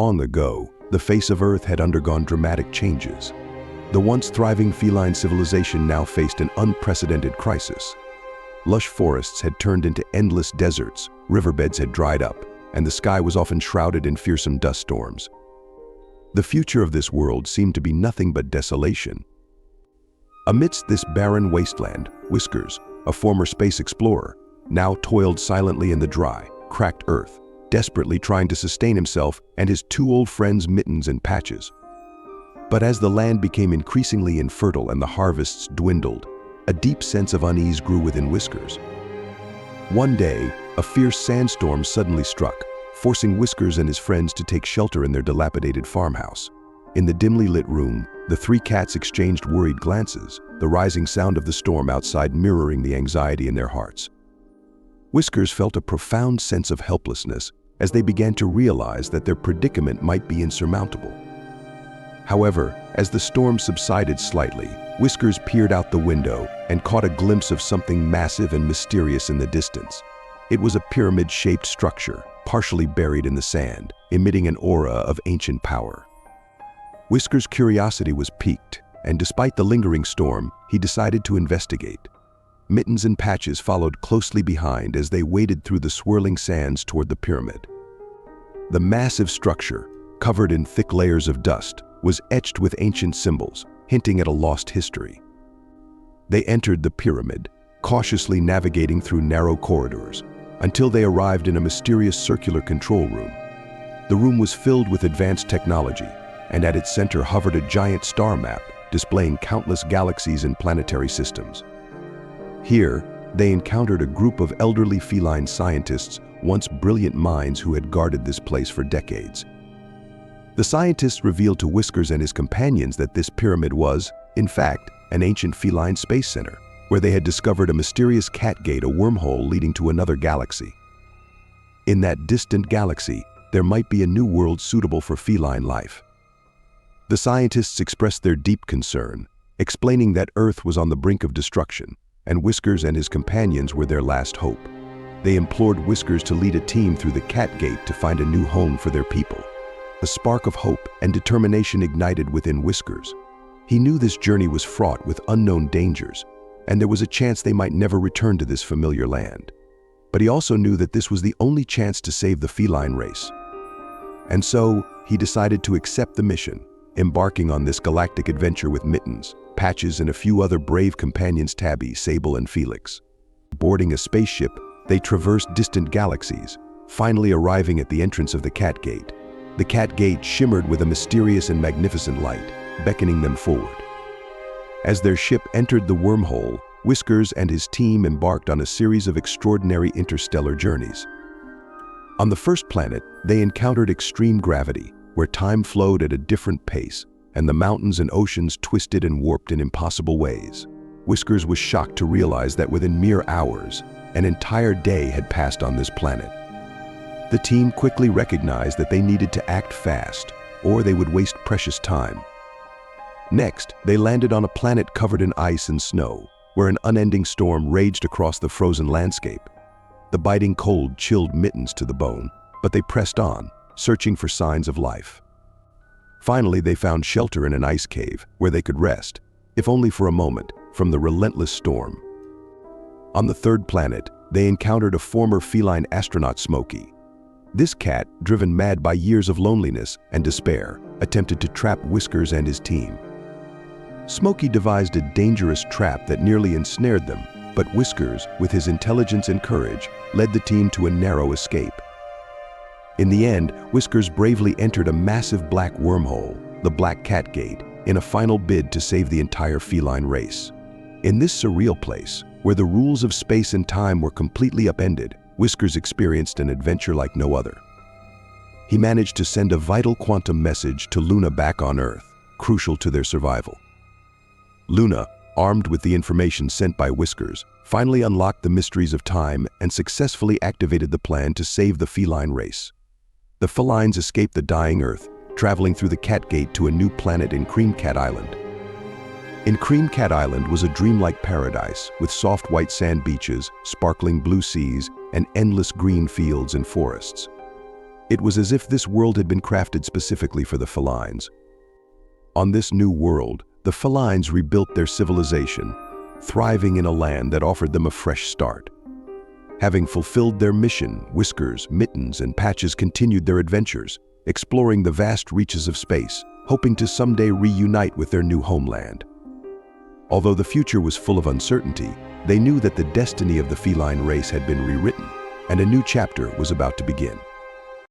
Long ago, the face of Earth had undergone dramatic changes. The once thriving feline civilization now faced an unprecedented crisis. Lush forests had turned into endless deserts, riverbeds had dried up, and the sky was often shrouded in fearsome dust storms. The future of this world seemed to be nothing but desolation. Amidst this barren wasteland, Whiskers, a former space explorer, now toiled silently in the dry, cracked earth, desperately trying to sustain himself and his two old friends Mittens and Patches. But as the land became increasingly infertile and the harvests dwindled, a deep sense of unease grew within Whiskers. One day, a fierce sandstorm suddenly struck, forcing Whiskers and his friends to take shelter in their dilapidated farmhouse. In the dimly lit room, the three cats exchanged worried glances, the rising sound of the storm outside mirroring the anxiety in their hearts. Whiskers felt a profound sense of helplessness as they began to realize that their predicament might be insurmountable. However, as the storm subsided slightly, Whiskers peered out the window and caught a glimpse of something massive and mysterious in the distance. It was a pyramid-shaped structure, partially buried in the sand, emitting an aura of ancient power. Whiskers' curiosity was piqued, and despite the lingering storm, he decided to investigate. Mittens and Patches followed closely behind as they waded through the swirling sands toward the pyramid. The massive structure, covered in thick layers of dust, was etched with ancient symbols, hinting at a lost history. They entered the pyramid, cautiously navigating through narrow corridors, until they arrived in a mysterious circular control room. The room was filled with advanced technology, and at its center hovered a giant star map, displaying countless galaxies and planetary systems. Here, they encountered a group of elderly feline scientists, once brilliant minds who had guarded this place for decades. The scientists revealed to Whiskers and his companions that this pyramid was, in fact, an ancient feline space center, where they had discovered a mysterious cat gate, a wormhole leading to another galaxy. In that distant galaxy, there might be a new world suitable for feline life. The scientists expressed their deep concern, explaining that Earth was on the brink of destruction, and Whiskers and his companions were their last hope. They implored Whiskers to lead a team through the cat gate to find a new home for their people. A spark of hope and determination ignited within Whiskers. He knew this journey was fraught with unknown dangers, and there was a chance they might never return to this familiar land. But he also knew that this was the only chance to save the feline race. And so, he decided to accept the mission, embarking on this galactic adventure with Mittens, Patches, and a few other brave companions, Tabby, Sable, and Felix. Boarding a spaceship, they traversed distant galaxies, finally arriving at the entrance of the Cat Gate. The Cat Gate shimmered with a mysterious and magnificent light, beckoning them forward. As their ship entered the wormhole, Whiskers and his team embarked on a series of extraordinary interstellar journeys. On the first planet, they encountered extreme gravity, where time flowed at a different pace, and the mountains and oceans twisted and warped in impossible ways. Whiskers was shocked to realize that within mere hours, an entire day had passed on this planet. The team quickly recognized that they needed to act fast, or they would waste precious time. Next, they landed on a planet covered in ice and snow, where an unending storm raged across the frozen landscape. The biting cold chilled Mittens to the bone, but they pressed on, searching for signs of life. Finally, they found shelter in an ice cave, where they could rest, if only for a moment, from the relentless storm. On the third planet, they encountered a former feline astronaut, Smokey. This cat, driven mad by years of loneliness and despair, attempted to trap Whiskers and his team. Smokey devised a dangerous trap that nearly ensnared them, but Whiskers, with his intelligence and courage, led the team to a narrow escape. In the end, Whiskers bravely entered a massive black wormhole, the Black Cat Gate, in a final bid to save the entire feline race. In this surreal place, where the rules of space and time were completely upended, Whiskers experienced an adventure like no other. He managed to send a vital quantum message to Luna back on Earth, crucial to their survival. Luna, armed with the information sent by Whiskers, finally unlocked the mysteries of time and successfully activated the plan to save the feline race. The felines escaped the dying Earth, traveling through the Cat Gate to a new planet in Cream Cat Island. In Cream Cat Island was a dreamlike paradise with soft white sand beaches, sparkling blue seas, and endless green fields and forests. It was as if this world had been crafted specifically for the felines. On this new world, the felines rebuilt their civilization, thriving in a land that offered them a fresh start. Having fulfilled their mission, Whiskers, Mittens, and Patches continued their adventures, exploring the vast reaches of space, hoping to someday reunite with their new homeland. Although the future was full of uncertainty, they knew that the destiny of the feline race had been rewritten, and a new chapter was about to begin.